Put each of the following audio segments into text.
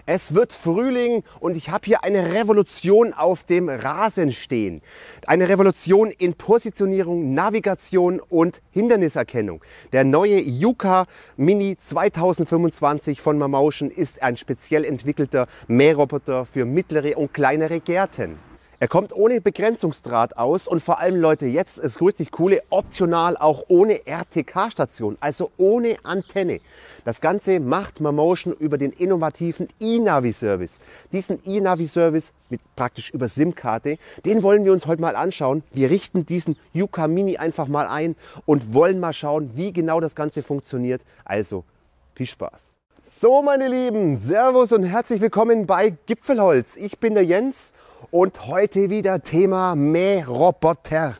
Es wird Frühling und ich habe hier eine Revolution auf dem Rasen stehen. Eine Revolution in Positionierung, Navigation und Hinderniserkennung. Der neue Yuka Mini 2025 von Mammotion ist ein speziell entwickelter Mähroboter für mittlere und kleinere Gärten. Er kommt ohne Begrenzungsdraht aus und vor allem, Leute, jetzt ist richtig coole, optional auch ohne RTK-Station, also ohne Antenne. Das Ganze macht Mammotion über den innovativen eNavi-Service. Diesen eNavi-Service mit praktisch über SIM-Karte, den wollen wir uns heute mal anschauen. Wir richten diesen Yuka Mini einfach mal ein und wollen mal schauen, wie genau das Ganze funktioniert. Also, viel Spaß. So, meine Lieben, Servus und herzlich willkommen bei Gipfelholz. Ich bin der Jens. Und heute wieder Thema Mähroboter.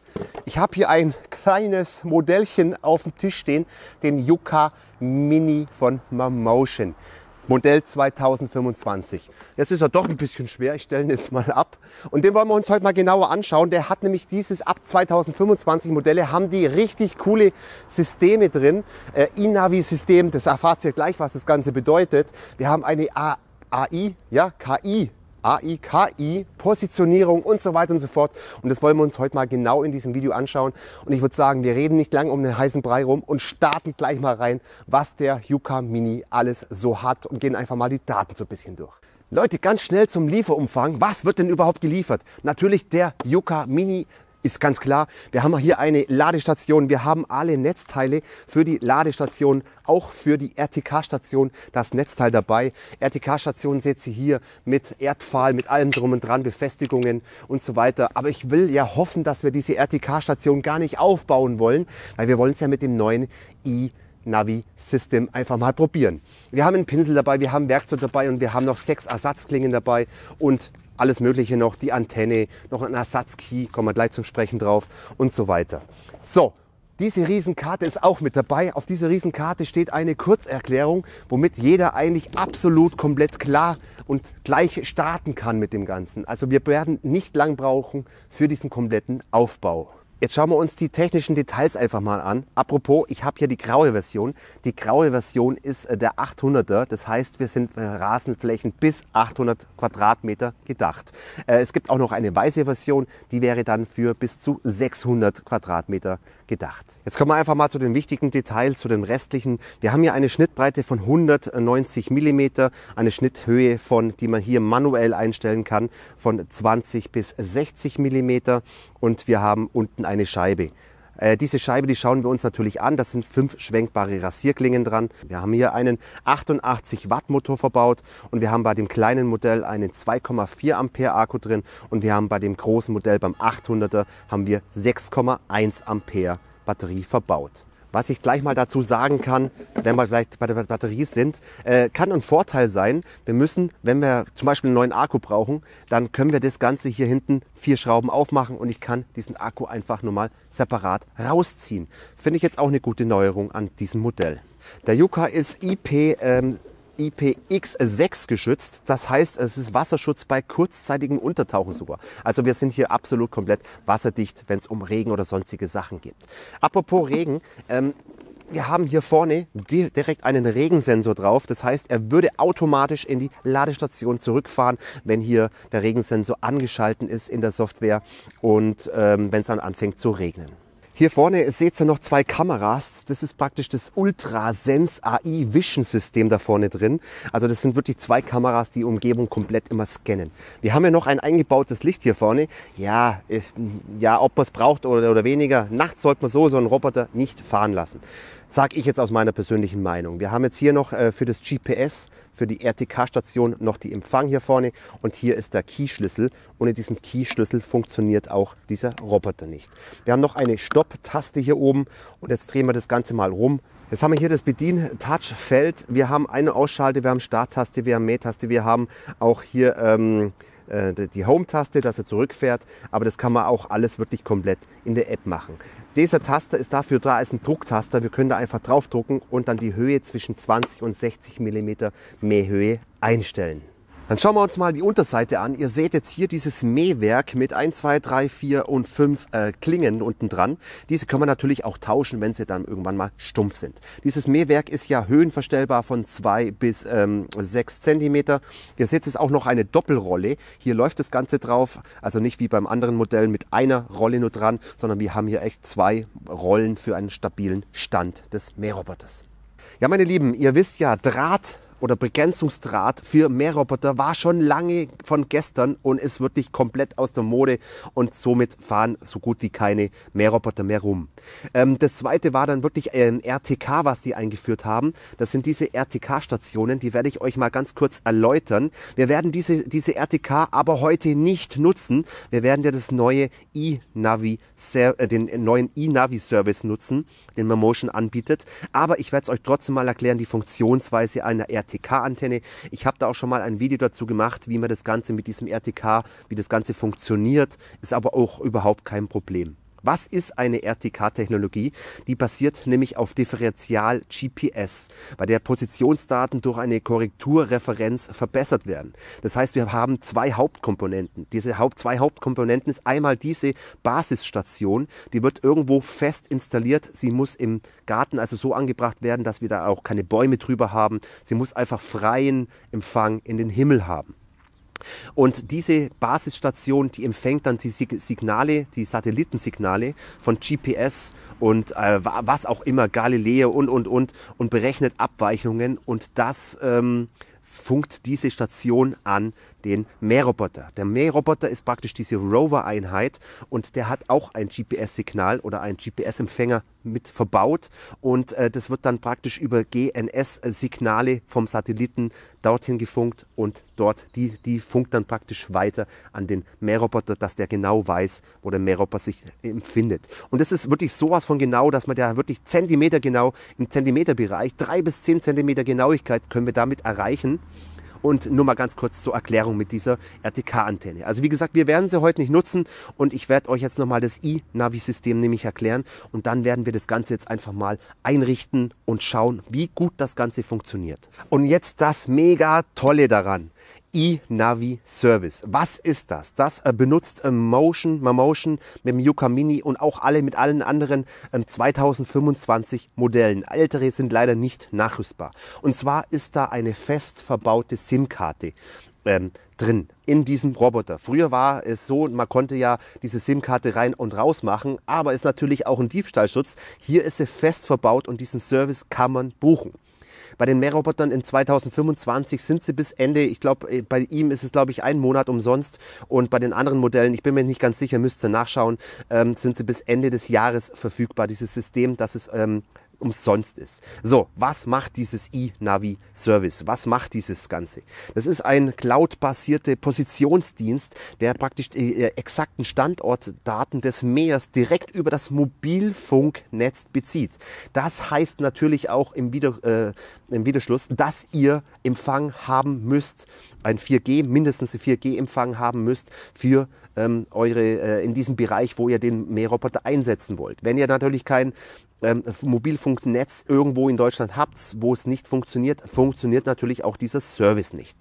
Ich habe hier ein kleines Modellchen auf dem Tisch stehen, den Yuka Mini von Mammotion. Modell 2025. Jetzt ist er doch ein bisschen schwer, ich stelle ihn jetzt mal ab. Und den wollen wir uns heute mal genauer anschauen. Der hat nämlich dieses ab 2025 Modelle, haben die richtig coole Systeme drin. eNavi-System, das erfahrt ihr gleich, was das Ganze bedeutet. Wir haben eine KI, Positionierung und so weiter und so fort. Und das wollen wir uns heute mal genau in diesem Video anschauen. Und ich würde sagen, wir reden nicht lang um den heißen Brei rum und starten gleich mal rein, was der Yuka Mini alles so hat und gehen einfach mal die Daten so ein bisschen durch. Leute, ganz schnell zum Lieferumfang. Was wird denn überhaupt geliefert? Natürlich der Yuka Mini. Ist ganz klar, wir haben hier eine Ladestation, wir haben alle Netzteile für die Ladestation, auch für die RTK-Station das Netzteil dabei. RTK-Station seht ihr hier mit Erdpfahl, mit allem drum und dran, Befestigungen und so weiter. Aber ich will ja hoffen, dass wir diese RTK-Station gar nicht aufbauen wollen, weil wir wollen es ja mit dem neuen eNavi-System einfach mal probieren. Wir haben einen Pinsel dabei, wir haben Werkzeug dabei und wir haben noch 6 Ersatzklingen dabei und alles Mögliche noch, die Antenne, noch ein Ersatzkey, kommen wir gleich zum Sprechen drauf und so weiter. So, diese Riesenkarte ist auch mit dabei. Auf dieser Riesenkarte steht eine Kurzerklärung, womit jeder eigentlich absolut komplett klar und gleich starten kann mit dem Ganzen. Also wir werden nicht lang brauchen für diesen kompletten Aufbau. Jetzt schauen wir uns die technischen Details einfach mal an. Apropos, ich habe hier die graue Version. Die graue Version ist der 800er. Das heißt, wir sind Rasenflächen bis 800 Quadratmeter gedacht. Es gibt auch noch eine weiße Version. Die wäre dann für bis zu 600 Quadratmeter gedacht. Jetzt kommen wir einfach mal zu den wichtigen Details, zu den restlichen. Wir haben hier eine Schnittbreite von 190 mm, eine Schnitthöhe die man hier manuell einstellen kann, von 20 bis 60 mm und wir haben unten eine Scheibe. Diese Scheibe, die schauen wir uns natürlich an. Das sind 5 schwenkbare Rasierklingen dran. Wir haben hier einen 88 Watt Motor verbaut und wir haben bei dem kleinen Modell einen 2,4 Ampere Akku drin und wir haben bei dem großen Modell, beim 800er, haben wir 6,1 Ampere Batterie verbaut. Was ich gleich mal dazu sagen kann, wenn wir vielleicht bei der Batterie sind, kann ein Vorteil sein. Wir müssen, wenn wir zum Beispiel einen neuen Akku brauchen, dann können wir das Ganze hier hinten 4 Schrauben aufmachen und ich kann diesen Akku einfach nur mal separat rausziehen. Finde ich jetzt auch eine gute Neuerung an diesem Modell. Der Yuka ist IPX6 geschützt, das heißt, es ist Wasserschutz bei kurzzeitigem Untertauchen sogar. Also wir sind hier absolut komplett wasserdicht, wenn es um Regen oder sonstige Sachen geht. Apropos Regen, wir haben hier vorne direkt einen Regensensor drauf. Das heißt, er würde automatisch in die Ladestation zurückfahren, wenn hier der Regensensor angeschaltet ist in der Software und wenn es dann anfängt zu regnen. Hier vorne seht ihr noch 2 Kameras. Das ist praktisch das UltraSense AI Vision System da vorne drin. Also das sind wirklich 2 Kameras, die Umgebung komplett immer scannen. Wir haben ja noch ein eingebautes Licht hier vorne. Ja, ob man es braucht oder weniger. Nachts sollte man so einen Roboter nicht fahren lassen. Sage ich jetzt aus meiner persönlichen Meinung. Wir haben jetzt hier noch für das GPS, für die RTK-Station noch die Empfang hier vorne und hier ist der Keyschlüssel. Ohne diesen Keyschlüssel funktioniert auch dieser Roboter nicht. Wir haben noch eine Stopp-Taste hier oben und jetzt drehen wir das Ganze mal rum. Jetzt haben wir hier das Bedien-Touchfeld. Wir haben eine Ausschalte, wir haben Starttaste, wir haben Mähtaste, wir haben auch hier die Home-Taste, dass er zurückfährt, aber das kann man auch alles wirklich komplett in der App machen. Dieser Taster ist dafür da als ein Drucktaster. Wir können da einfach draufdrucken und dann die Höhe zwischen 20 und 60 mm Mähhöhe einstellen. Dann schauen wir uns mal die Unterseite an. Ihr seht jetzt hier dieses Mähwerk mit 1, 2, 3, 4 und 5 Klingen unten dran. Diese können wir natürlich auch tauschen, wenn sie dann irgendwann mal stumpf sind. Dieses Mähwerk ist ja höhenverstellbar von 2 bis 6 cm. Ihr seht, es ist auch noch eine Doppelrolle. Hier läuft das Ganze drauf, also nicht wie beim anderen Modell mit einer Rolle nur dran, sondern wir haben hier echt 2 Rollen für einen stabilen Stand des Mähroboters. Ja, meine Lieben, ihr wisst ja, Draht oder Begrenzungsdraht für Mähroboter war schon lange von gestern und ist wirklich komplett aus der Mode und somit fahren so gut wie keine Mähroboter mehr rum. Das zweite war dann wirklich ein RTK, was die eingeführt haben. Das sind diese RTK-Stationen, die werde ich euch mal ganz kurz erläutern. Wir werden diese RTK aber heute nicht nutzen. Wir werden ja das neue den neuen eNavi-Service nutzen, den Mamotion anbietet. Aber ich werde es euch trotzdem mal erklären, die Funktionsweise einer RTK-Antenne. Ich habe da auch schon mal ein Video dazu gemacht, wie man das Ganze mit diesem RTK, wie das Ganze funktioniert, ist aber auch überhaupt kein Problem. Was ist eine RTK-Technologie? Die basiert nämlich auf Differential-GPS, bei der Positionsdaten durch eine Korrekturreferenz verbessert werden. Das heißt, wir haben 2 Hauptkomponenten. Diese 2 Hauptkomponenten ist einmal diese Basisstation, die wird irgendwo fest installiert. Sie muss im Garten also so angebracht werden, dass wir da auch keine Bäume drüber haben. Sie muss einfach freien Empfang in den Himmel haben. Und diese Basisstation, die empfängt dann die Signale, die Satellitensignale von GPS und was auch immer, Galileo und berechnet Abweichungen und das funkt diese Station an den Mähroboter. Der Mähroboter ist praktisch diese Rover-Einheit und der hat auch ein GPS-Signal oder einen GPS-Empfänger mit verbaut und das wird dann praktisch über GNS-Signale vom Satelliten dorthin gefunkt und dort die funkt dann praktisch weiter an den Mähroboter, dass der genau weiß, wo der Mähroboter sich empfindet. Und das ist wirklich sowas von genau, dass man da wirklich Zentimeter genau im Zentimeterbereich, 3 bis 10 Zentimeter Genauigkeit können wir damit erreichen. Und nur mal ganz kurz zur Erklärung mit dieser RTK-Antenne. Also wie gesagt, wir werden sie heute nicht nutzen und ich werde euch jetzt nochmal das eNavi-System nämlich erklären und dann werden wir das Ganze jetzt einfach mal einrichten und schauen, wie gut das Ganze funktioniert. Und jetzt das mega Tolle daran. eNavi Service. Was ist das? Das benutzt Mamotion mit dem Yuka Mini und auch mit allen anderen 2025 Modellen. Ältere sind leider nicht nachrüstbar. Und zwar ist da eine fest verbaute SIM-Karte drin in diesem Roboter. Früher war es so, man konnte ja diese SIM-Karte rein und raus machen, aber ist natürlich auch ein Diebstahlschutz. Hier ist sie fest verbaut und diesen Service kann man buchen. Bei den Mährobotern in 2025 sind sie bis Ende, ich glaube, bei ihm ist es, glaube ich, 1 Monat umsonst und bei den anderen Modellen, ich bin mir nicht ganz sicher, müsst ihr nachschauen, sind sie bis Ende des Jahres verfügbar, dieses System, das es umsonst ist. So, was macht dieses eNavi-Service? Was macht dieses Ganze? Das ist ein cloud-basierter Positionsdienst, der praktisch die exakten Standortdaten des Mähers direkt über das Mobilfunknetz bezieht. Das heißt natürlich auch im Widerschluss, dass ihr Empfang haben müsst, mindestens ein 4G-Empfang haben müsst für in diesem Bereich, wo ihr den Mähroboter einsetzen wollt. Wenn ihr natürlich kein Mobilfunknetz irgendwo in Deutschland habt, wo es nicht funktioniert, funktioniert natürlich auch dieser Service nicht.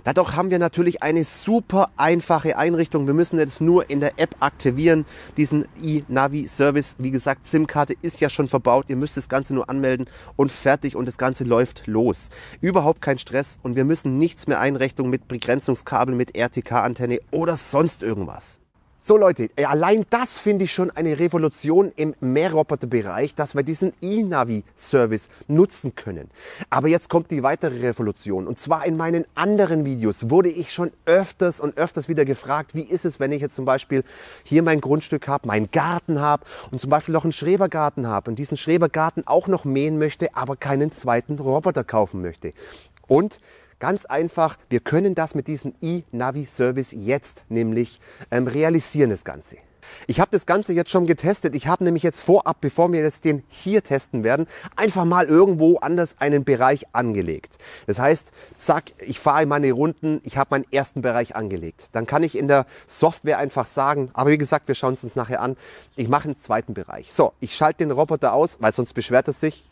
Dadurch haben wir natürlich eine super einfache Einrichtung. Wir müssen jetzt nur in der App aktivieren, diesen eNavi-Service. Wie gesagt, SIM-Karte ist ja schon verbaut. Ihr müsst das Ganze nur anmelden und fertig und das Ganze läuft los. Überhaupt kein Stress und wir müssen nichts mehr einrichten mit Begrenzungskabel, mit RTK-Antenne oder sonst irgendwas. So Leute, allein das finde ich schon eine Revolution im Mähroboterbereich, dass wir diesen eNavi-Service nutzen können. Aber jetzt kommt die weitere Revolution. Und zwar in meinen anderen Videos wurde ich schon öfters wieder gefragt, wie ist es, wenn ich jetzt zum Beispiel hier mein Grundstück habe, meinen Garten habe und zum Beispiel noch einen Schrebergarten habe und diesen Schrebergarten auch noch mähen möchte, aber keinen zweiten Roboter kaufen möchte. Und ganz einfach, wir können das mit diesem eNavi-Service jetzt nämlich realisieren, das Ganze. Ich habe das Ganze jetzt schon getestet. Ich habe nämlich jetzt vorab, bevor wir jetzt den hier testen werden, einfach mal irgendwo anders einen Bereich angelegt. Das heißt, zack, ich fahre meine Runden, ich habe meinen ersten Bereich angelegt. Dann kann ich in der Software einfach sagen, aber wie gesagt, wir schauen es uns nachher an, ich mache einen zweiten Bereich. So, ich schalte den Roboter aus, weil sonst beschwert er sich.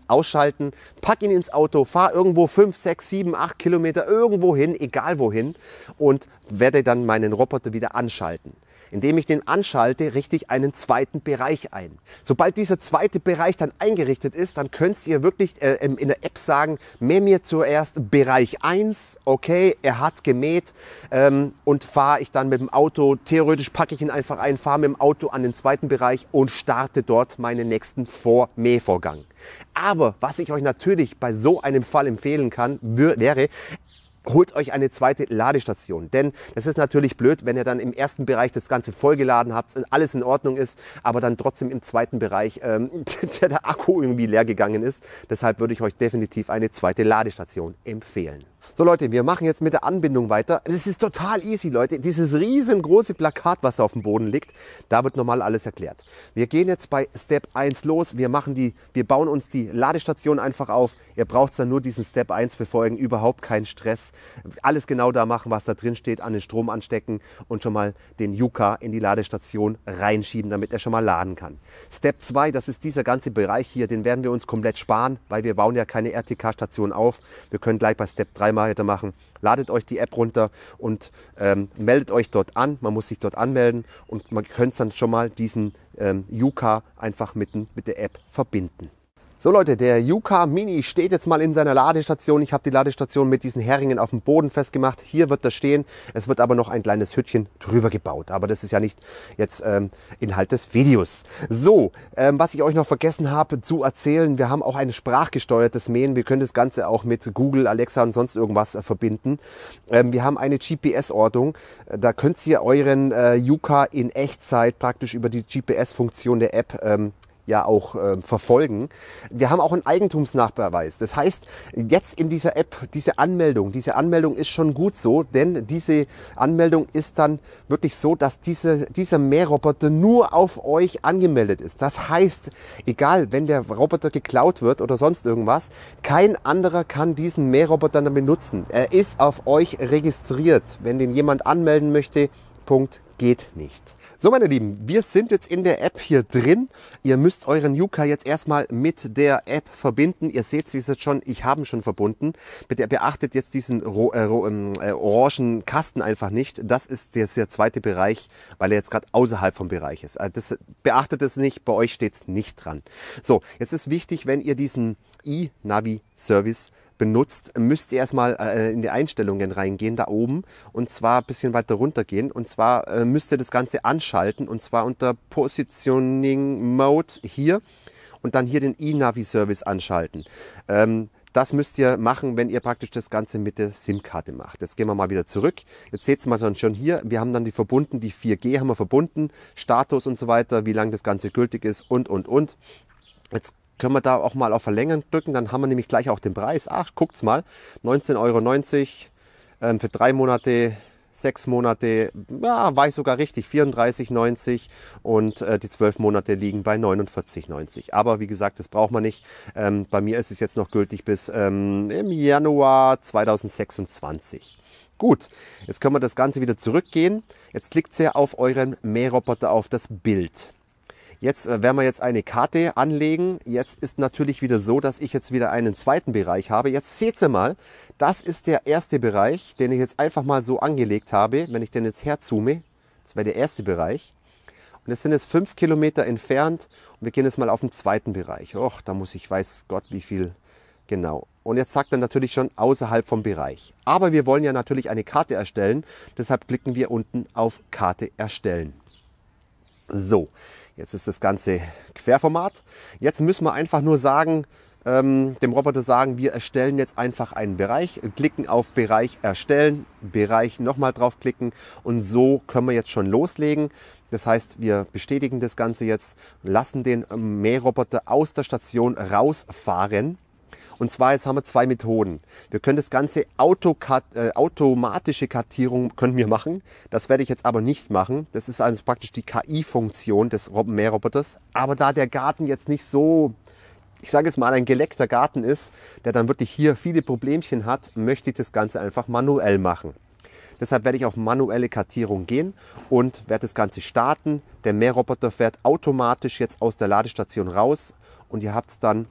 ausschalten, pack ihn ins Auto, fahr irgendwo 5, 6, 7, 8 Kilometer irgendwo hin, egal wohin, und werde dann meinen Roboter wieder anschalten. Indem ich den anschalte, richte ich einen zweiten Bereich ein. Sobald dieser zweite Bereich dann eingerichtet ist, dann könnt ihr wirklich in der App sagen, mäh mir zuerst Bereich 1, okay, er hat gemäht, und fahre ich dann mit dem Auto, theoretisch packe ich ihn einfach ein, fahre mit dem Auto an den zweiten Bereich und starte dort meinen nächsten Mähvorgang. Aber was ich euch natürlich bei so einem Fall empfehlen kann, wäre, holt euch eine zweite Ladestation, denn das ist natürlich blöd, wenn ihr dann im ersten Bereich das Ganze vollgeladen habt und alles in Ordnung ist, aber dann trotzdem im zweiten Bereich der Akku irgendwie leer gegangen ist. Deshalb würde ich euch definitiv eine zweite Ladestation empfehlen. So Leute, wir machen jetzt mit der Anbindung weiter. Es ist total easy, Leute. Dieses riesengroße Plakat, was auf dem Boden liegt, da wird normal alles erklärt. Wir gehen jetzt bei Step 1 los. Wir bauen uns die Ladestation einfach auf. Ihr braucht dann nur diesen Step 1 befolgen, überhaupt keinen Stress. Alles genau da machen, was da drin steht, an den Strom anstecken und schon mal den Yuka in die Ladestation reinschieben, damit er schon mal laden kann. Step 2, das ist dieser ganze Bereich hier, den werden wir uns komplett sparen, weil wir bauen ja keine RTK-Station auf. Wir können gleich bei Step 3 weitermachen. Ladet euch die App runter und meldet euch dort an. Man muss sich dort anmelden und man könnt dann schon mal diesen Yuka einfach mit der App verbinden. So Leute, der Yuka Mini steht jetzt mal in seiner Ladestation. Ich habe die Ladestation mit diesen Heringen auf dem Boden festgemacht. Hier wird das stehen. Es wird aber noch ein kleines Hüttchen drüber gebaut. Aber das ist ja nicht jetzt Inhalt des Videos. So, was ich euch noch vergessen habe zu erzählen, wir haben auch ein sprachgesteuertes Mähen. Wir können das Ganze auch mit Google, Alexa und sonst irgendwas verbinden. Wir haben eine GPS-Ortung. Da könnt ihr euren Yuka in Echtzeit praktisch über die GPS-Funktion der App ja auch verfolgen. Wir haben auch einen Eigentumsnachweis. Das heißt, jetzt in dieser App, diese Anmeldung ist schon gut so, denn diese Anmeldung ist dann wirklich so, dass dieser Mähroboter nur auf euch angemeldet ist. Das heißt, egal, wenn der Roboter geklaut wird oder sonst irgendwas, kein anderer kann diesen Mähroboter dann benutzen. Er ist auf euch registriert. Wenn den jemand anmelden möchte, Punkt, geht nicht. So meine Lieben, wir sind jetzt in der App hier drin. Ihr müsst euren Yuka jetzt erstmal mit der App verbinden. Ihr seht es jetzt schon, ich habe ihn schon verbunden. Bitte beachtet jetzt diesen orangen Kasten einfach nicht. Das ist der zweite Bereich, weil er jetzt gerade außerhalb vom Bereich ist. Beachtet es nicht, bei euch steht es nicht dran. So, jetzt ist wichtig, wenn ihr diesen iNavi-Service benutzt, müsst ihr erstmal in die Einstellungen reingehen, da oben, und zwar ein bisschen weiter runter gehen, und zwar müsst ihr das Ganze anschalten, und zwar unter Positioning Mode hier und dann hier den iNavi-Service anschalten. Das müsst ihr machen, wenn ihr praktisch das Ganze mit der SIM-Karte macht. Jetzt gehen wir mal wieder zurück. Jetzt seht ihr mal dann schon hier, wir haben dann die 4G haben wir verbunden, Status und so weiter, wie lange das Ganze gültig ist und. Jetzt können wir da auch mal auf Verlängern drücken, dann haben wir nämlich gleich auch den Preis. Ach, guckt's mal, 19,90 € für 3 Monate, 6 Monate, ja, war ich sogar richtig, 34,90 € und die 12 Monate liegen bei 49,90 €. Aber wie gesagt, das braucht man nicht. Bei mir ist es jetzt noch gültig bis im Januar 2026. Gut, jetzt können wir das Ganze wieder zurückgehen. Jetzt klickt ihr auf euren Mähroboter auf das Bild. Jetzt werden wir jetzt eine Karte anlegen. Jetzt ist natürlich wieder so, dass ich jetzt wieder einen zweiten Bereich habe. Jetzt seht ihr mal, das ist der erste Bereich, den ich jetzt einfach mal so angelegt habe. Wenn ich den jetzt herzoome, das wäre der erste Bereich. Und jetzt sind es 5 Kilometer entfernt. Und wir gehen jetzt mal auf den zweiten Bereich. Och, da muss ich, weiß Gott, wie viel genau. Und jetzt sagt er natürlich schon außerhalb vom Bereich. Aber wir wollen ja natürlich eine Karte erstellen. Deshalb klicken wir unten auf Karte erstellen. So. Jetzt ist das Ganze Querformat. Jetzt müssen wir einfach nur sagen, dem Roboter sagen, wir erstellen jetzt einfach einen Bereich, klicken auf Bereich erstellen, Bereich nochmal draufklicken und so können wir jetzt schon loslegen. Das heißt, wir bestätigen das Ganze jetzt, lassen den Mähroboter aus der Station rausfahren. Und zwar, jetzt haben wir 2 Methoden. Wir können das Ganze automatische Kartierung können wir machen. Das werde ich jetzt aber nicht machen. Das ist also praktisch die KI-Funktion des Mähroboters. Aber da der Garten jetzt nicht so, ich sage jetzt mal, ein geleckter Garten ist, der dann wirklich hier viele Problemchen hat, möchte ich das Ganze einfach manuell machen. Deshalb werde ich auf manuelle Kartierung gehen und werde das Ganze starten. Der Mähroboter fährt automatisch jetzt aus der Ladestation raus und ihr habt es dann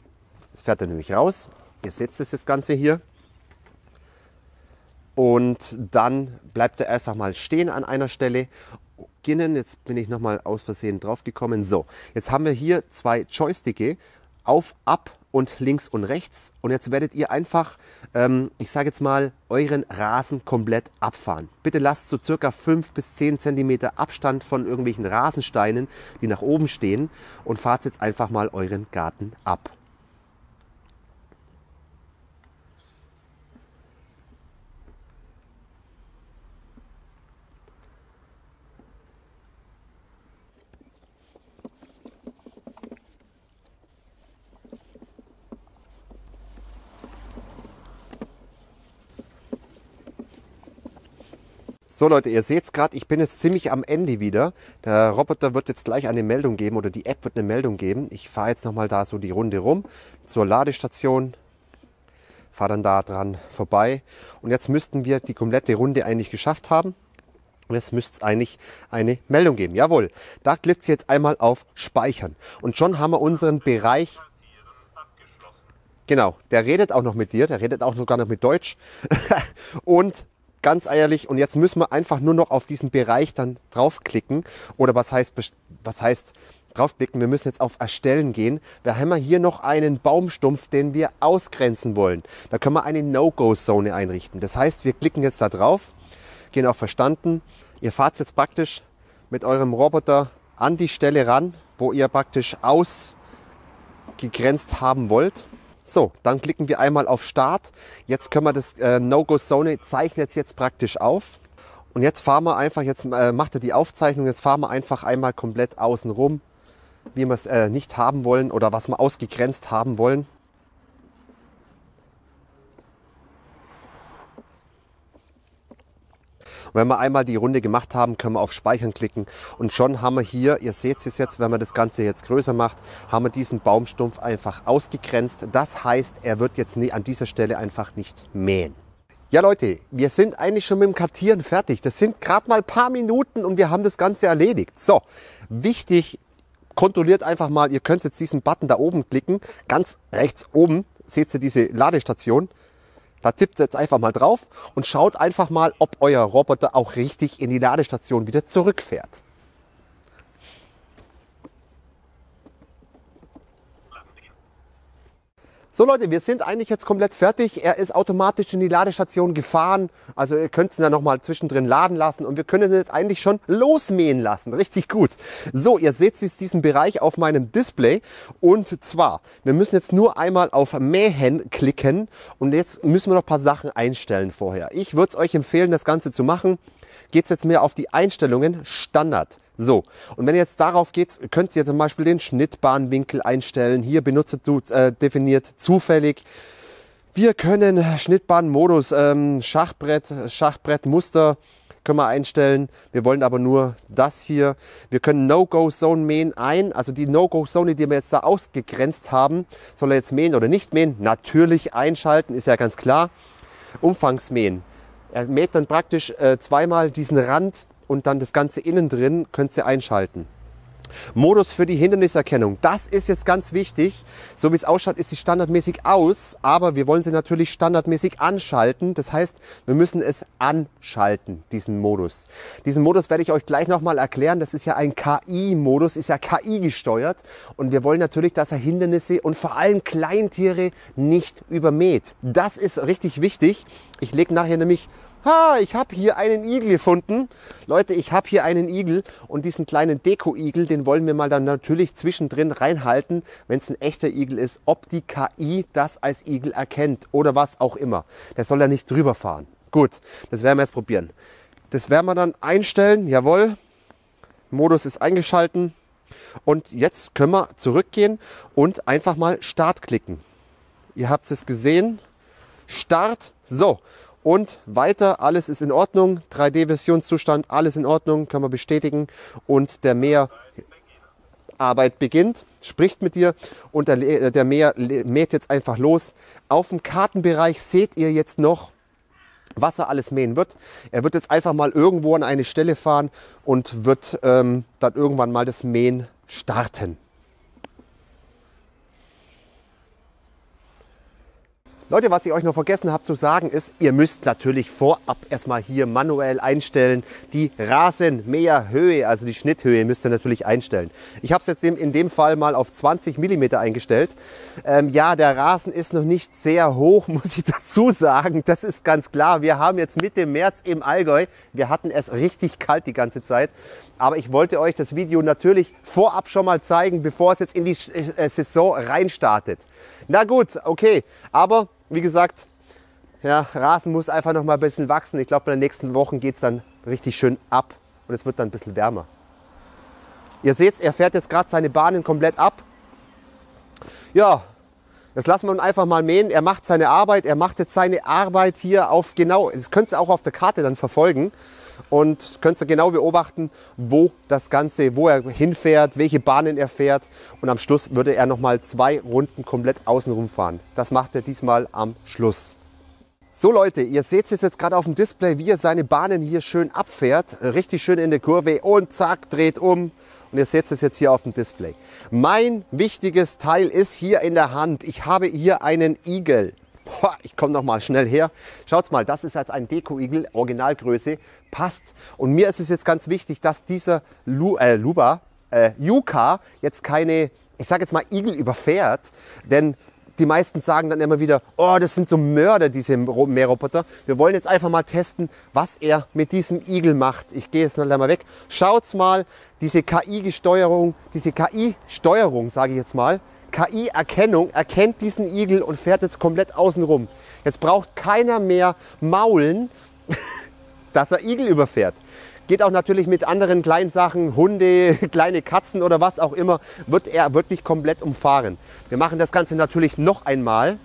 Das fährt er nämlich raus. Ihr seht das Ganze hier. Und dann bleibt er einfach mal stehen an einer Stelle. Jetzt bin ich nochmal aus Versehen drauf gekommen. So, jetzt haben wir hier zwei Joysticke auf, ab und links und rechts. Und jetzt werdet ihr einfach, ich sage jetzt mal, euren Rasen komplett abfahren. Bitte lasst so circa 5 bis 10 cm Abstand von irgendwelchen Rasensteinen, die nach oben stehen, und fahrt jetzt einfach mal euren Garten ab. So Leute, ihr seht es gerade, ich bin jetzt ziemlich am Ende wieder. Der Roboter wird jetzt gleich eine Meldung geben oder die App wird eine Meldung geben. Ich fahre jetzt nochmal da so die Runde rum zur Ladestation, fahre dann da dran vorbei. Und jetzt müssten wir die komplette Runde eigentlich geschafft haben. Und jetzt müsste es eigentlich eine Meldung geben. Jawohl, da klickt es jetzt einmal auf Speichern. Und schon haben wir unseren Bereich. Genau, der redet auch noch mit dir, der redet auch sogar noch mit Deutsch. Und ganz ehrlich, und jetzt müssen wir einfach nur noch auf diesen Bereich dann draufklicken. Oder was heißt draufklicken? Wir müssen jetzt auf Erstellen gehen. Da haben wir hier noch einen Baumstumpf, den wir ausgrenzen wollen. Da können wir eine No-Go-Zone einrichten. Das heißt, wir klicken jetzt da drauf, gehen auf Verstanden. Ihr fahrt jetzt praktisch mit eurem Roboter an die Stelle ran, wo ihr praktisch ausgegrenzt haben wollt. So, dann klicken wir einmal auf Start. Jetzt können wir das No-Go-Zone zeichnet jetzt praktisch auf. Und jetzt fahren wir einfach, jetzt macht er die Aufzeichnung, jetzt fahren wir einfach einmal komplett außen rum, wie wir es nicht haben wollen oder was wir ausgegrenzt haben wollen. Und wenn wir einmal die Runde gemacht haben, können wir auf Speichern klicken und schon haben wir hier, ihr seht es jetzt, wenn man das Ganze jetzt größer macht, haben wir diesen Baumstumpf einfach ausgegrenzt. Das heißt, er wird jetzt an dieser Stelle einfach nicht mähen. Ja Leute, wir sind eigentlich schon mit dem Kartieren fertig. Das sind gerade mal ein paar Minuten und wir haben das Ganze erledigt. So, wichtig, kontrolliert einfach mal, ihr könnt jetzt diesen Button da oben klicken. Ganz rechts oben seht ihr diese Ladestation. Da tippt jetzt einfach mal drauf und schaut einfach mal, ob euer Roboter auch richtig in die Ladestation wieder zurückfährt. So Leute, wir sind eigentlich jetzt komplett fertig. Er ist automatisch in die Ladestation gefahren. Also ihr könnt es dann nochmal zwischendrin laden lassen und wir können es jetzt eigentlich schon losmähen lassen. Richtig gut. So, ihr seht jetzt diesen Bereich auf meinem Display. Und zwar, wir müssen jetzt nur einmal auf Mähen klicken und jetzt müssen wir noch ein paar Sachen einstellen vorher. Ich würde es euch empfehlen, das Ganze zu machen. Geht es jetzt mehr auf die Einstellungen Standard. So, und wenn ihr jetzt darauf geht, könnt ihr zum Beispiel den Schnittbahnwinkel einstellen. Hier Benutzer definiert zufällig. Wir können Schnittbahnmodus, Schachbrettmuster können wir einstellen. Wir wollen aber nur das hier. Wir können No-Go-Zone mähen ein. Also die No-Go-Zone, die wir jetzt da ausgegrenzt haben, soll er jetzt mähen oder nicht mähen? Natürlich einschalten, ist ja ganz klar. Umfangsmähen. Er mäht dann praktisch zweimal diesen Rand und dann das Ganze innen drin könnt ihr einschalten. Modus für die Hinderniserkennung. Das ist jetzt ganz wichtig. So wie es ausschaut, ist sie standardmäßig aus, aber wir wollen sie natürlich standardmäßig anschalten. Das heißt, wir müssen es anschalten, diesen Modus. Diesen Modus werde ich euch gleich nochmal erklären. Das ist ja ein KI-Modus, ist ja KI gesteuert. Und wir wollen natürlich, dass er Hindernisse und vor allem Kleintiere nicht übermäht. Das ist richtig wichtig. Ich lege nachher nämlich ich habe hier einen Igel gefunden. Leute, ich habe hier einen Igel und diesen kleinen Deko-Igel, den wollen wir mal dann natürlich zwischendrin reinhalten, wenn es ein echter Igel ist, ob die KI das als Igel erkennt oder was auch immer. Der soll ja nicht drüber fahren. Gut, das werden wir jetzt probieren. Das werden wir dann einstellen, jawohl. Modus ist eingeschalten und jetzt können wir zurückgehen und einfach mal Start klicken. Ihr habt es gesehen. Start, so. Und weiter, alles ist in Ordnung, 3D-Versionszustand, alles in Ordnung, können wir bestätigen. Und der Mäharbeit beginnt, spricht mit dir und der Mäher mäht jetzt einfach los. Auf dem Kartenbereich seht ihr jetzt noch, was er alles mähen wird. Er wird jetzt einfach mal irgendwo an eine Stelle fahren und wird dann irgendwann mal das Mähen starten. Leute, was ich euch noch vergessen habe zu sagen ist, ihr müsst natürlich vorab erstmal hier manuell einstellen. Die Rasenmäherhöhe, also die Schnitthöhe müsst ihr natürlich einstellen. Ich habe es jetzt in dem Fall mal auf 20 mm eingestellt. Ja, der Rasen ist noch nicht sehr hoch, muss ich dazu sagen. Das ist ganz klar. Wir haben jetzt Mitte März im Allgäu. Wir hatten es richtig kalt die ganze Zeit. Aber ich wollte euch das Video natürlich vorab schon mal zeigen, bevor es jetzt in die Saison reinstartet. Na gut, okay. Aber wie gesagt, ja, Rasen muss einfach noch mal ein bisschen wachsen. Ich glaube, in den nächsten Wochen geht es dann richtig schön ab und es wird dann ein bisschen wärmer. Ihr seht, er fährt jetzt gerade seine Bahnen komplett ab. Ja, das lassen wir ihn einfach mal mähen. Er macht seine Arbeit. Er macht jetzt seine Arbeit hier auf genau, das könnt ihr auch auf der Karte dann verfolgen. Und könnt ihr genau beobachten, wo er hinfährt, welche Bahnen er fährt. Und am Schluss würde er nochmal 2 Runden komplett außenrum fahren. Das macht er diesmal am Schluss. So Leute, ihr seht es jetzt gerade auf dem Display, wie er seine Bahnen hier schön abfährt. Richtig schön in der Kurve und zack, dreht um. Und ihr seht es jetzt hier auf dem Display. Mein wichtiges Teil ist hier in der Hand. Ich habe hier einen Igel. Boah, ich komme noch mal schnell her. Schaut's mal, das ist jetzt ein Deko-Igel, Originalgröße, passt. Und mir ist es jetzt ganz wichtig, dass dieser Yuka jetzt keine, ich sage jetzt mal, Igel überfährt. Denn die meisten sagen dann immer wieder, oh, das sind so Mörder, diese Mähroboter. Wir wollen jetzt einfach mal testen, was er mit diesem Igel macht. Ich gehe jetzt noch mal weg. Schaut's mal, diese KI-Steuerung, sage ich jetzt mal, KI-Erkennung erkennt diesen Igel und fährt jetzt komplett außen rum. Jetzt braucht keiner mehr maulen, dass er Igel überfährt. Geht auch natürlich mit anderen kleinen Sachen, Hunde, kleine Katzen oder was auch immer, wird er wirklich komplett umfahren. Wir machen das Ganze natürlich noch einmal.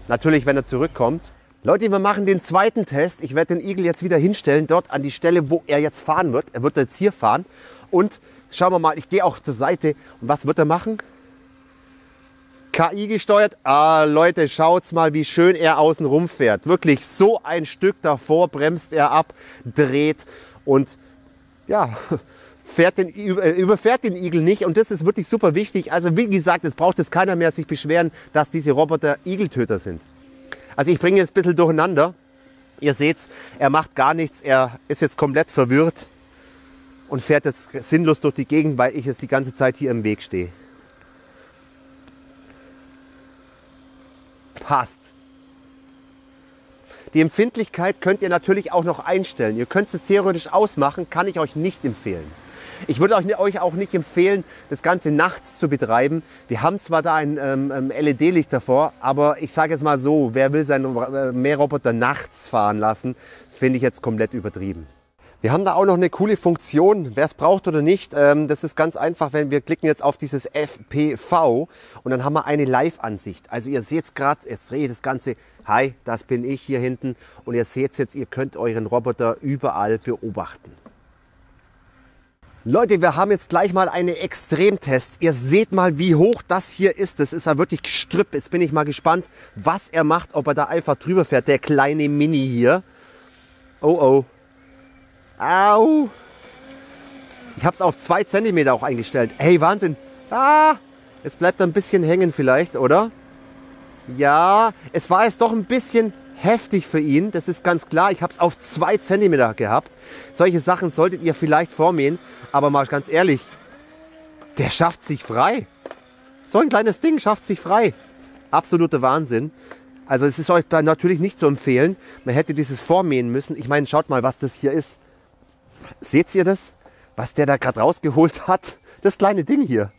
Natürlich, wenn er zurückkommt. Leute, wir machen den zweiten Test. Ich werde den Igel jetzt wieder hinstellen, dort an die Stelle, wo er jetzt fahren wird. Er wird jetzt hier fahren und schauen wir mal, ich gehe auch zur Seite. Und was wird er machen? KI gesteuert. Ah, Leute, schaut's mal, wie schön er außen rum fährt. Wirklich so ein Stück davor bremst er ab, dreht und ja, überfährt den Igel nicht. Und das ist wirklich super wichtig. Also wie gesagt, es braucht jetzt keiner mehr sich beschweren, dass diese Roboter Igeltöter sind. Also ich bringe jetzt ein bisschen durcheinander. Ihr seht's, er macht gar nichts. Er ist jetzt komplett verwirrt und fährt jetzt sinnlos durch die Gegend, weil ich jetzt die ganze Zeit hier im Weg stehe. Passt. Die Empfindlichkeit könnt ihr natürlich auch noch einstellen. Ihr könnt es theoretisch ausmachen, kann ich euch nicht empfehlen. Ich würde euch auch nicht empfehlen, das Ganze nachts zu betreiben. Wir haben zwar da ein LED-Licht davor, aber ich sage jetzt mal so, wer will seinen Mähroboter nachts fahren lassen, finde ich jetzt komplett übertrieben. Wir haben da auch noch eine coole Funktion, wer es braucht oder nicht. Das ist ganz einfach, wenn wir klicken jetzt auf dieses FPV und dann haben wir eine Live-Ansicht. Also ihr seht es gerade, jetzt drehe ich das Ganze. Hi, das bin ich hier hinten. Und ihr seht jetzt, ihr könnt euren Roboter überall beobachten. Leute, wir haben jetzt gleich mal einen Extremtest. Ihr seht mal, wie hoch das hier ist. Das ist ja wirklich Gestrüpp. Jetzt bin ich mal gespannt, was er macht, ob er da einfach drüber fährt. Der kleine Mini hier. Oh, oh. Au! Ich habe es auf 2 cm auch eingestellt. Hey, Wahnsinn! Ah! Jetzt bleibt er ein bisschen hängen vielleicht, oder? Ja, es war jetzt doch ein bisschen heftig für ihn. Das ist ganz klar. Ich habe es auf 2 cm gehabt. Solche Sachen solltet ihr vielleicht vormähen. Aber mal ganz ehrlich, der schafft sich frei. So ein kleines Ding schafft sich frei. Absoluter Wahnsinn. Also es ist euch da natürlich nicht zu empfehlen. Man hätte dieses vormähen müssen. Ich meine, schaut mal, was das hier ist. Seht ihr das? Was der da gerade rausgeholt hat? Das kleine Ding hier.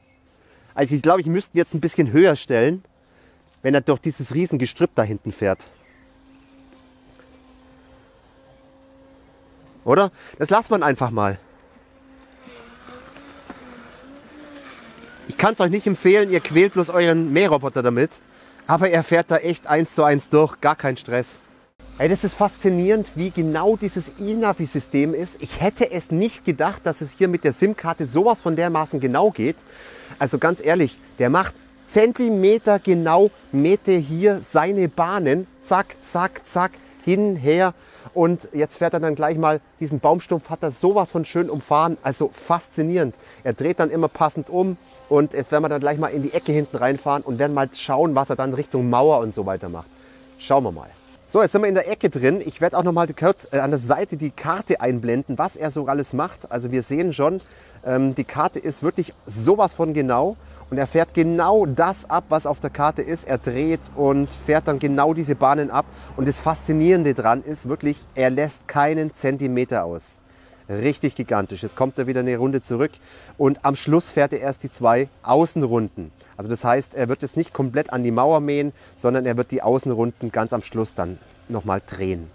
Also ich glaube, ich müsste ihn jetzt ein bisschen höher stellen, wenn er durch dieses riesen Gestrüpp da hinten fährt. Oder? Das lasst man einfach mal. Ich kann es euch nicht empfehlen, ihr quält bloß euren Mähroboter damit. Aber er fährt da echt 1:1 durch, gar kein Stress. Ey, das ist faszinierend, wie genau dieses eNavi-System ist. Ich hätte es nicht gedacht, dass es hier mit der SIM-Karte sowas von dermaßen genau geht. Also ganz ehrlich, der macht Zentimeter genau, mäht er hier seine Bahnen. Zack, zack, zack, hin, her. Und jetzt fährt er dann gleich mal diesen Baumstumpf, hat er sowas von schön umfahren. Also faszinierend. Er dreht dann immer passend um. Und jetzt werden wir dann gleich mal in die Ecke hinten reinfahren und werden mal schauen, was er dann Richtung Mauer und so weiter macht. Schauen wir mal. So, jetzt sind wir in der Ecke drin. Ich werde auch noch mal kurz an der Seite die Karte einblenden, was er so alles macht. Also wir sehen schon, die Karte ist wirklich sowas von genau. Und er fährt genau das ab, was auf der Karte ist. Er dreht und fährt dann genau diese Bahnen ab. Und das Faszinierende dran ist wirklich, er lässt keinen Zentimeter aus. Richtig gigantisch. Jetzt kommt er wieder eine Runde zurück und am Schluss fährt er erst die 2 Außenrunden. Also das heißt, er wird jetzt nicht komplett an die Mauer mähen, sondern er wird die Außenrunden ganz am Schluss dann nochmal drehen.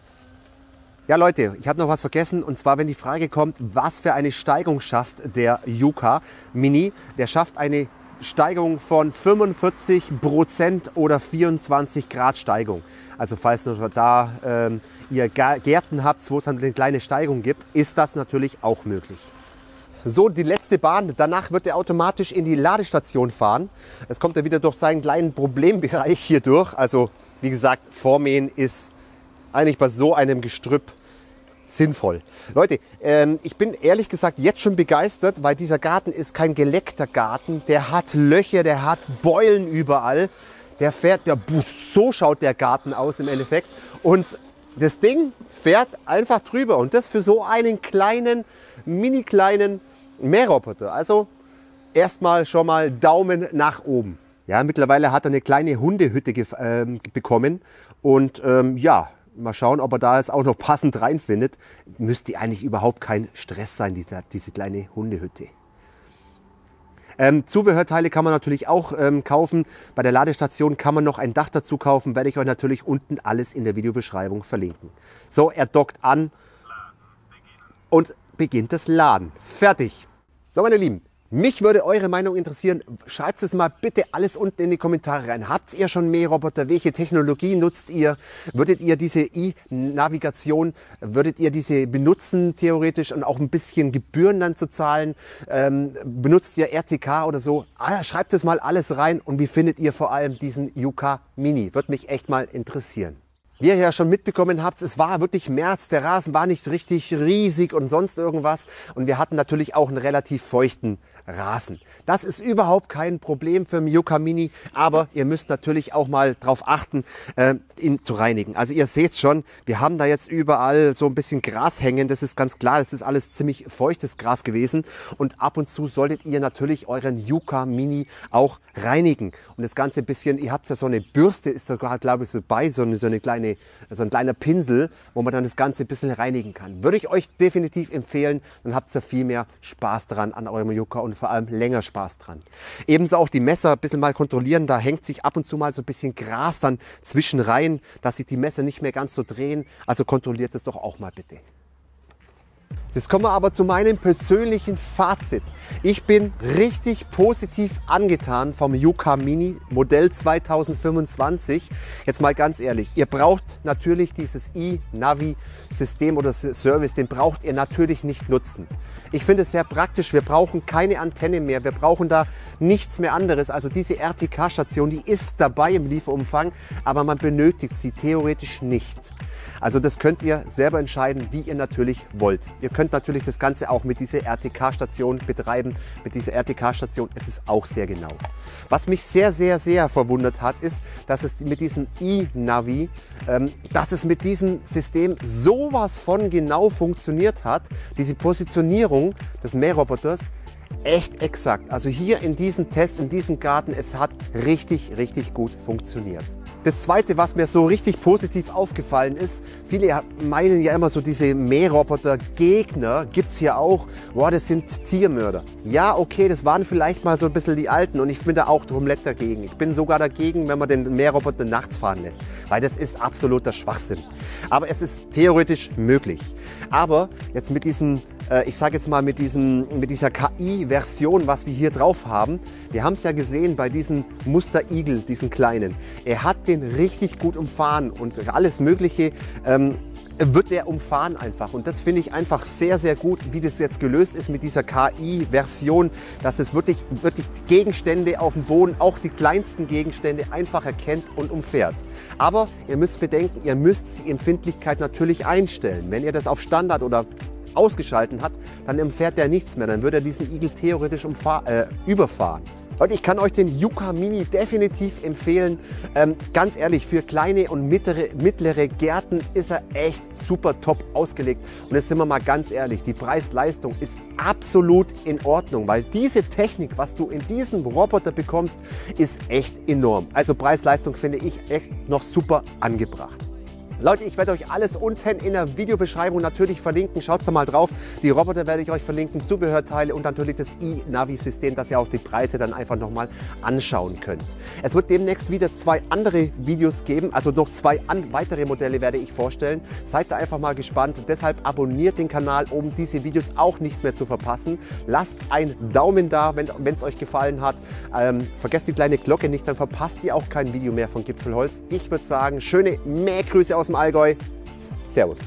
Ja Leute, ich habe noch was vergessen, und zwar wenn die Frage kommt, was für eine Steigung schafft der Yuka Mini. Der schafft eine Steigung von 45% oder 24 Grad Steigung. Also falls noch da ihr Gärten habt, wo es eine kleine Steigung gibt, ist das natürlich auch möglich. So, die letzte Bahn. Danach wird er automatisch in die Ladestation fahren. Es kommt er wieder durch seinen kleinen Problembereich hier durch. Also wie gesagt, Vormähen ist eigentlich bei so einem Gestrüpp sinnvoll. Leute, ich bin ehrlich gesagt jetzt schon begeistert, weil dieser Garten ist kein geleckter Garten. Der hat Löcher, der hat Beulen überall. So schaut der Garten aus im Endeffekt. Und das Ding fährt einfach drüber. Und das für so einen kleinen, mini kleinen Mähroboter. Also erstmal schon mal Daumen nach oben. Ja, mittlerweile hat er eine kleine Hundehütte bekommen. Und ja, mal schauen, ob er da jetzt auch noch passend reinfindet. Müsste eigentlich überhaupt kein Stress sein, diese kleine Hundehütte. Zubehörteile kann man natürlich auch kaufen. Bei der Ladestation kann man noch ein Dach dazu kaufen. Werde ich euch natürlich unten alles in der Videobeschreibung verlinken. So, er dockt an und beginnt das Laden. Fertig. So, meine Lieben. Mich würde eure Meinung interessieren. Schreibt es mal bitte alles unten in die Kommentare rein. Habt ihr schon Mähroboter? Welche Technologie nutzt ihr? Würdet ihr diese E-Navigation, würdet ihr diese benutzen theoretisch und auch ein bisschen Gebühren dann zu zahlen? Benutzt ihr RTK oder so? Schreibt es mal alles rein. Und wie findet ihr vor allem diesen Yuka Mini? Würde mich echt mal interessieren. Wie ihr ja schon mitbekommen habt, es war wirklich März, der Rasen war nicht richtig riesig und sonst irgendwas. Und wir hatten natürlich auch einen relativ feuchten Rasen. Das ist überhaupt kein Problem für den Yuka Mini, aber ihr müsst natürlich auch mal drauf achten, ihn zu reinigen. Also ihr seht schon, wir haben da jetzt überall so ein bisschen Gras hängen, das ist ganz klar, das ist alles ziemlich feuchtes Gras gewesen. Und ab und zu solltet ihr natürlich euren Yuka Mini auch reinigen. Und das Ganze ein bisschen, ihr habt ja so eine Bürste, ist sogar, glaube ich, so bei, so ein kleiner Pinsel, wo man dann das Ganze ein bisschen reinigen kann. Würde ich euch definitiv empfehlen, dann habt ihr viel mehr Spaß dran an eurem Yuka und vor allem länger Spaß dran. Ebenso auch die Messer ein bisschen mal kontrollieren, da hängt sich ab und zu mal so ein bisschen Gras dann zwischen rein, dass sich die Messer nicht mehr ganz so drehen. Also kontrolliert es doch auch mal bitte. Jetzt kommen wir aber zu meinem persönlichen Fazit. Ich bin richtig positiv angetan vom Yuka Mini Modell 2025. Jetzt mal ganz ehrlich, ihr braucht natürlich dieses E-Navi-System oder Service, den braucht ihr natürlich nicht nutzen. Ich finde es sehr praktisch, wir brauchen keine Antenne mehr, wir brauchen da nichts mehr anderes. Also diese RTK-Station, die ist dabei im Lieferumfang, aber man benötigt sie theoretisch nicht. Also das könnt ihr selber entscheiden, wie ihr natürlich wollt. Ihr könnt natürlich das Ganze auch mit dieser RTK-Station betreiben. Mit dieser RTK-Station ist es auch sehr genau. Was mich sehr, sehr, sehr verwundert hat, ist, dass es mit diesem E-Navi, dass es mit diesem System sowas von genau funktioniert hat. Diese Positionierung des Mährroboters echt exakt. Also hier in diesem Test, in diesem Garten, es hat richtig, richtig gut funktioniert. Das Zweite, was mir so richtig positiv aufgefallen ist, viele meinen ja immer so, diese Mähroboter-Gegner gibt es hier auch, boah, das sind Tiermörder. Ja, okay, das waren vielleicht mal so ein bisschen die Alten und ich bin da auch komplett dagegen. Ich bin sogar dagegen, wenn man den Mähroboter nachts fahren lässt, weil das ist absoluter Schwachsinn. Aber es ist theoretisch möglich. Aber jetzt mit diesem, ich sage jetzt mal mit dieser KI-Version, was wir hier drauf haben, wir haben es ja gesehen bei diesem Musterigel, diesen kleinen. Er hat den richtig gut umfahren und alles Mögliche wird er umfahren einfach. Und das finde ich einfach sehr, sehr gut, wie das jetzt gelöst ist mit dieser KI-Version, dass es wirklich Gegenstände auf dem Boden, auch die kleinsten Gegenstände, einfach erkennt und umfährt. Aber ihr müsst bedenken, ihr müsst die Empfindlichkeit natürlich einstellen. Wenn ihr das auf Standard oder ausgeschalten hat, dann umfährt der nichts mehr. Dann würde er diesen Igel theoretisch überfahren. Leute, ich kann euch den Yuka Mini definitiv empfehlen. Ganz ehrlich, für kleine und mittlere Gärten ist er echt super top ausgelegt. Und jetzt sind wir mal ganz ehrlich, die Preis-Leistung ist absolut in Ordnung, weil diese Technik, was du in diesem Roboter bekommst, ist echt enorm. Also Preis-Leistung finde ich echt noch super angebracht. Leute, ich werde euch alles unten in der Videobeschreibung natürlich verlinken. Schaut da mal drauf. Die Roboter werde ich euch verlinken, Zubehörteile und natürlich das iNavi-System, dass ihr auch die Preise dann einfach nochmal anschauen könnt. Es wird demnächst wieder 2 andere Videos geben, also noch 2 weitere Modelle werde ich vorstellen. Seid da einfach mal gespannt. Deshalb abonniert den Kanal, um diese Videos auch nicht mehr zu verpassen. Lasst einen Daumen da, wenn es euch gefallen hat. Vergesst die kleine Glocke nicht, dann verpasst ihr auch kein Video mehr von Gipfelholz. Ich würde sagen, schöne Mähgrüße aus dem Allgäu. Servus.